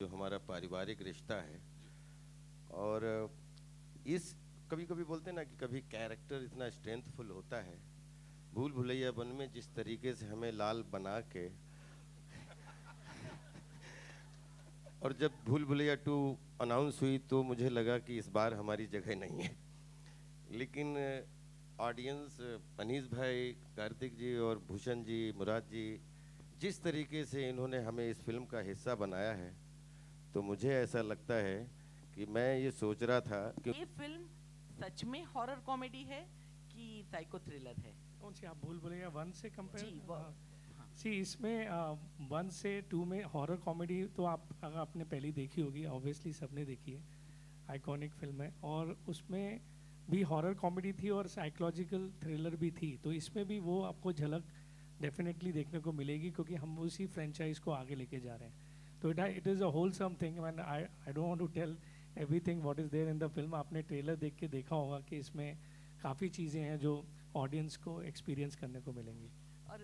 जो हमारा पारिवारिक रिश्ता है। और इस कभी कभी बोलते हैं ना कि कभी कैरेक्टर इतना स्ट्रेंथफुल होता है। भूल भुलैया वन में जिस तरीके से हमें लाल बना के और जब भूल भुलैया 2 अनाउंस हुई तो मुझे लगा कि इस बार हमारी जगह नहीं है। लेकिन ऑडियंस, अनीस भाई, कार्तिक जी और भूषण जी, मुराद जी, जिस तरीके से इन्होंने हमें इस फिल्म का हिस्सा बनाया है, तो मुझे ऐसा लगता है कि मैं ये सोच रहा था कि ये फिल्म सच में हॉरर कॉमेडी है कि साइको थ्रिलर है? कौन सी आप भूल भुलैया 1 से कंपेयर? जी हाँ। सी इसमें 1 से 2 में हॉरर कॉमेडी तो आप अगर आपने पहली देखी होगी, ऑब्वियसली सबने देखी है, आइकॉनिक फिल्म है, और उसमें भी हॉरर कॉमेडी थी और साइकोलॉजिकल थ्रिलर भी थी। तो इसमें भी वो आपको झलक डेफिनेटली देखने को मिलेगी, क्योंकि हम उसी फ्रेंचाइज को आगे लेके जा रहे हैं। तो it is a wholesome thing and I don't want to tell everything what is there in the film. आपने ट्रेलर देख के देखा होगा कि इसमें काफ़ी चीज़ें हैं जो ऑडियंस को एक्सपीरियंस करने को मिलेंगी। और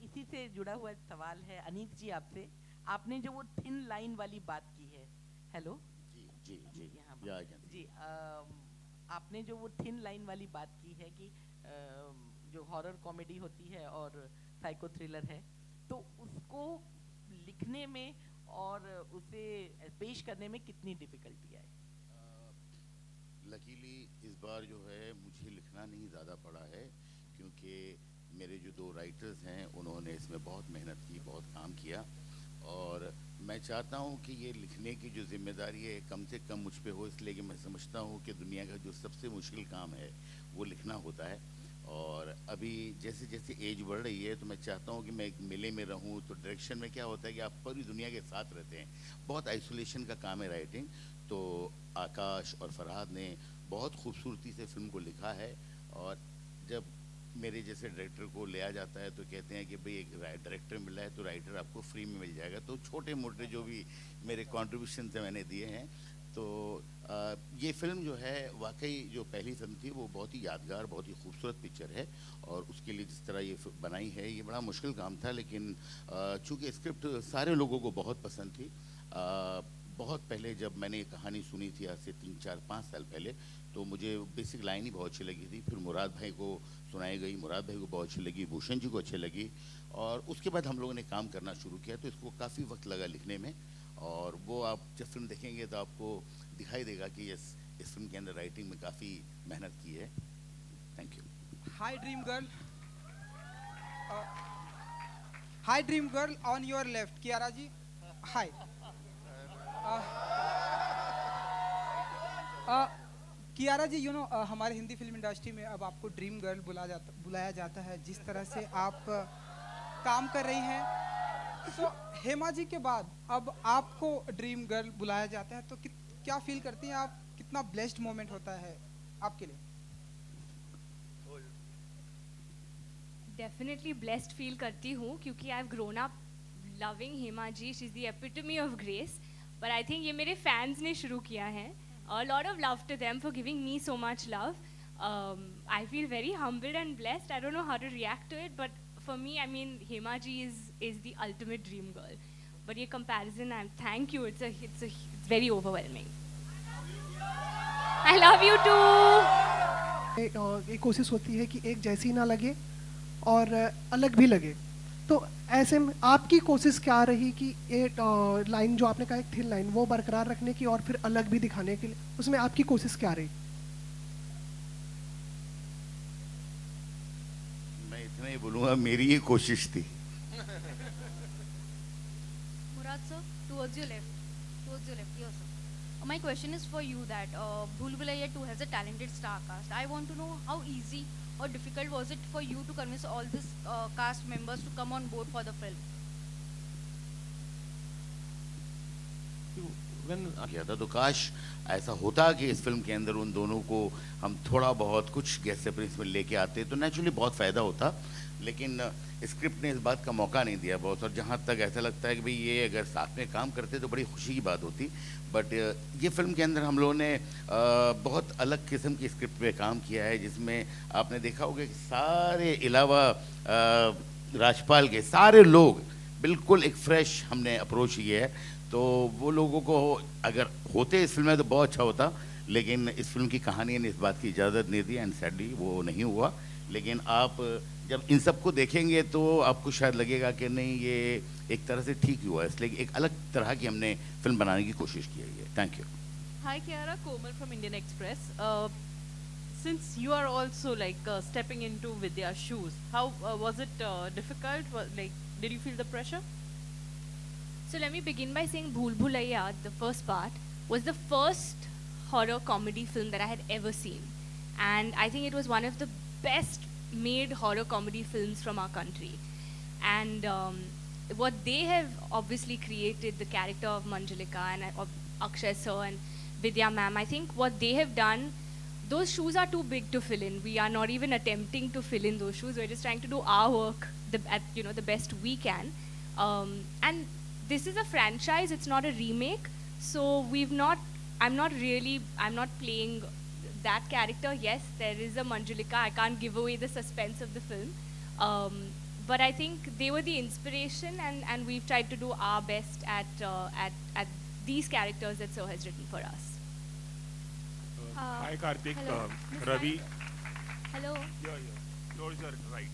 इसी से जुड़ा हुआ एक सवाल है अनीत जी आपसे। आपने जो वो थिन लाइन वाली बात की है, हेलो जी जी जी यहाँ जी आपने जो वो थिन लाइन वाली बात की है कि जो हॉरर कॉमेडी होती है और साइको थ्रिलर है, तो उसको लिखने में और उसे पेश करने में कितनी डिफिकल्टी आई? लकीली इस बार जो है मुझे लिखना नहीं ज़्यादा पड़ा है, क्योंकि मेरे जो 2 राइटर्स हैं उन्होंने इसमें बहुत मेहनत की, बहुत काम किया। और मैं चाहता हूँ कि ये लिखने की जो जिम्मेदारी है कम से कम मुझ पे हो, इसलिए कि मैं समझता हूँ कि दुनिया का जो सबसे मुश्किल काम है वो लिखना होता है। और अभी जैसे जैसे एज बढ़ रही है तो मैं चाहता हूँ कि मैं एक मेले में रहूँ। तो डायरेक्शन में क्या होता है कि आप पूरी दुनिया के साथ रहते हैं, बहुत आइसोलेशन का काम है राइटिंग। तो आकाश और फरहाद ने बहुत खूबसूरती से फिल्म को लिखा है। और जब मेरे जैसे डायरेक्टर को लिया जाता है तो कहते हैं कि भाई एक डायरेक्टर मिला है तो राइटर आपको फ्री में मिल जाएगा। तो छोटे मोटे जो भी मेरे कंट्रीब्यूशन से मैंने दिए हैं। तो ये फिल्म जो है वाकई जो पहली फिल्म थी वो बहुत ही यादगार, बहुत ही खूबसूरत पिक्चर है। और उसके लिए जिस तरह ये बनाई है ये बड़ा मुश्किल काम था, लेकिन चूँकि स्क्रिप्ट सारे लोगों को बहुत पसंद थी। बहुत पहले जब मैंने ये कहानी सुनी थी, आज से 3-4-5 साल पहले, तो मुझे बेसिक लाइन ही बहुत अच्छी लगी थी। फिर मुराद भाई को सुनाई गई, मुराद भाई को बहुत अच्छी लगी, भूषण जी को अच्छी लगी। और उसके बाद हम लोगों ने काम करना शुरू किया, तो इसको काफ़ी वक्त लगा लिखने में। और वो आप जब फिल्म देखेंगे तो आपको दिखाई देगा कि इस फिल्म के अंदर राइटिंग में काफ़ी मेहनत की है। Thank you. Hi Dream Girl. Uh, Hi Dream Girl on your left, Kiara ji. Hi. Kiara ji, हमारे हिंदी फिल्म इंडस्ट्री में अब आपको ड्रीम गर्ल बुलाया जाता है। जिस तरह से आप काम कर रही हैं, तो हेमा जी के बाद अब आपको ड्रीम गर्ल बुलाया जाता है, तो क्या फील करती हैं आप? कितना ब्लेस्ड मोमेंट होता है आपके लिए? डेफिनेटली ब्लेस्ड फील करती हूँ, क्योंकि I have grown up loving Hema ji. She is the epitome of grace. पर आई थिंक ये मेरे फैंस ने शुरू किया है। A lot of love to them for giving me so much love. I feel very humbled and blessed. I don't know how to react to it, but for me, I mean, Hema ji is the ultimate dream girl. But ये comparison, thank you. It's very overwhelming. I love you too. एक कोशिश होती है कि एक जैसी ना लगे और अलग भी लगे। तो ऐसे में आपकी कोशिश क्या रही कि ये लाइन जो आपने कहा एक थिन लाइन वो बरकरार रखने की और फिर अलग भी दिखाने के लिए, उसमें आपकी कोशिश क्या रही? मैं इतना ही बोलूँगा, मेरी ही कोशिश थी। Murad sir, towards your left, here sir. My question is for you that Bhool Bhulaiya 2 has a talented star cast. I want to know how easy or difficult was it for you to convince all these cast members to come on board for the film? किया था तो काश ऐसा होता कि इस film के अंदर उन दोनों को हम थोड़ा बहुत कुछ गेस्ट अपीयरेंस में लेके आते तो नेचुरली बहुत फ़ायदा होता। लेकिन स्क्रिप्ट ने इस बात का मौका नहीं दिया बहुत। और जहाँ तक ऐसा लगता है कि भाई ये अगर साथ में काम करते तो बड़ी खुशी की बात होती। बट ये फिल्म के अंदर हम लोगों ने बहुत अलग किस्म की स्क्रिप्ट पे काम किया है, जिसमें आपने देखा होगा कि सारे अलावा राजपाल के सारे लोग बिल्कुल एक फ्रेश हमने अप्रोच किया है। तो वो लोगों को अगर होते इस फिल्म में तो बहुत अच्छा होता, लेकिन इस फिल्म की कहानी ने इस बात की इजाज़त नहीं दी एंड सैडली वो नहीं हुआ। लेकिन आप जब इन सब को देखेंगे तो आपको शायद लगेगा कि नहीं ये एक तरह से ठीक हुआ, इसलिए एक अलग तरह की हमने फिल्म बनाने की कोशिश की है। Thank you. Hi Kiara, Komal from Indian Express. Since you are also like stepping into Vidya's shoes, how was it difficult? Did you feel the pressure? So let me begin by saying Bhool Bhulaiya, the first part, was the first horror comedy film that I had ever seen. And I think it was one of the best made horror comedy films from our country. And what they have obviously created, the character of Manjalika and of Akshay sir and Vidya ma'am, I think what they have done, those shoes are too big to fill in. We are not even attempting to fill in those shoes. We're just trying to do our work at the best we can. And this is a franchise, it's not a remake. So I'm not playing that character. Yes, there is a Manjulika. I can't give away the suspense of the film. But I think they were the inspiration, and we've tried to do our best at these characters that Sir has written for us. Hi Karthik, hello. Miss Ravi. Hello. Yeah, yours are right.